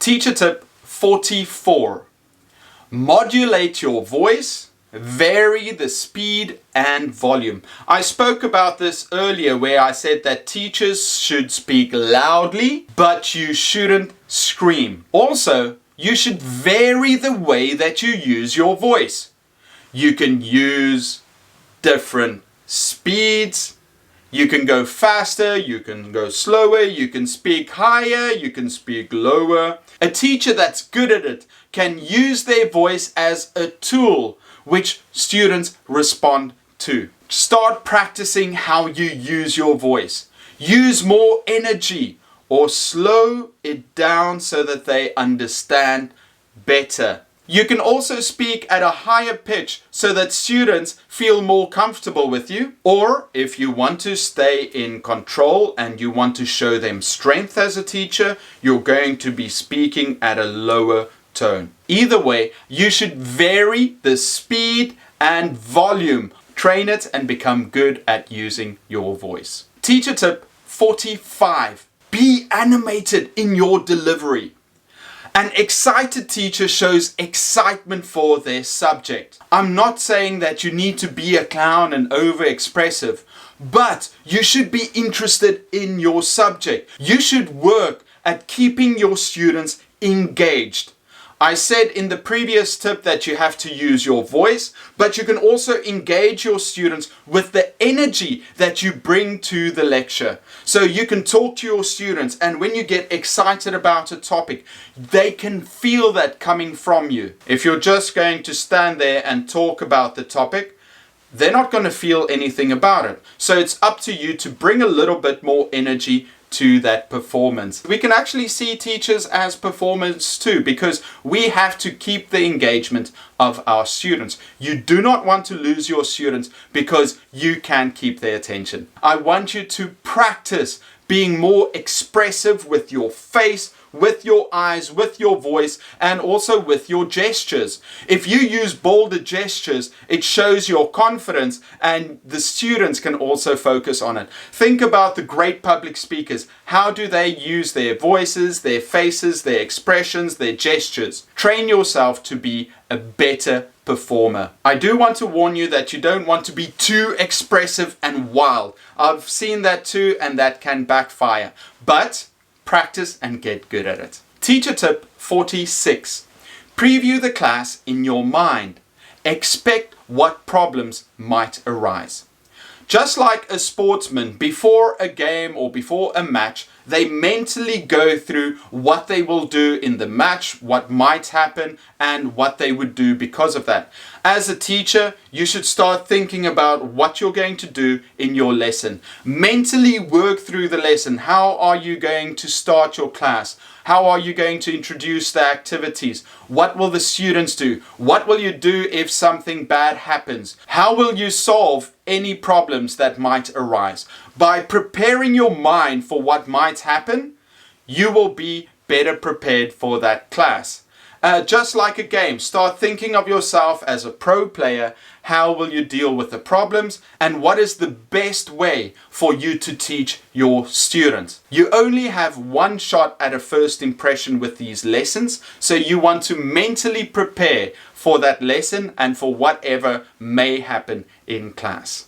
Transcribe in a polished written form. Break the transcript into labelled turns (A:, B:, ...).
A: Teacher tip 44. Modulate your voice, vary the speed and volume. I spoke about this earlier where I said that teachers should speak loudly, but you shouldn't scream. Also, you should vary the way that you use your voice. You can use different speeds. You can go faster, you can go slower, you can speak higher, you can speak lower. A teacher that's good at it can use their voice as a tool which students respond to. Start practicing how you use your voice. Use more energy or slow it down so that they understand better. You can also speak at a higher pitch so that students feel more comfortable with you. Or if you want to stay in control and you want to show them strength as a teacher, you're going to be speaking at a lower tone. Either way, you should vary the speed and volume. Train it and become good at using your voice. Teacher tip 45. Be animated in your delivery. An excited teacher shows excitement for their subject. I'm not saying that you need to be a clown and over-expressive, but you should be interested in your subject. You should work at keeping your students engaged. I said in the previous tip that you have to use your voice, but you can also engage your students with the energy that you bring to the lecture. So you can talk to your students, and when you get excited about a topic, they can feel that coming from you. If you're just going to stand there and talk about the topic, they're not going to feel anything about it. So it's up to you to bring a little bit more energy to that performance. We can actually see teachers as performers too, because we have to keep the engagement of our students. You do not want to lose your students because you can keep their attention. I want you to practice being more expressive with your face, with your eyes, with your voice, and also with your gestures. If you use bolder gestures, it shows your confidence and the students can also focus on it. Think about the great public speakers. How do they use their voices, their faces, their expressions, their gestures? Train yourself to be a better performer. I do want to warn you that you don't want to be too expressive and wild. I've seen that too, and that can backfire. But practice and get good at it. Teacher tip 46. Preview the class in your mind. Expect what problems might arise. Just like a sportsman, before a game or before a match, they mentally go through what they will do in the match, what might happen, and what they would do because of that. As a teacher, you should start thinking about what you're going to do in your lesson. Mentally work through the lesson. How are you going to start your class? How are you going to introduce the activities? What will the students do? What will you do if something bad happens? How will you solve any problems that might arise? By preparing your mind for what might happen, you will be better prepared for that class. Just like a game, start thinking of yourself as a pro player. How will you deal with the problems? And what is the best way for you to teach your students? You only have one shot at a first impression with these lessons, so you want to mentally prepare for that lesson and for whatever may happen in class.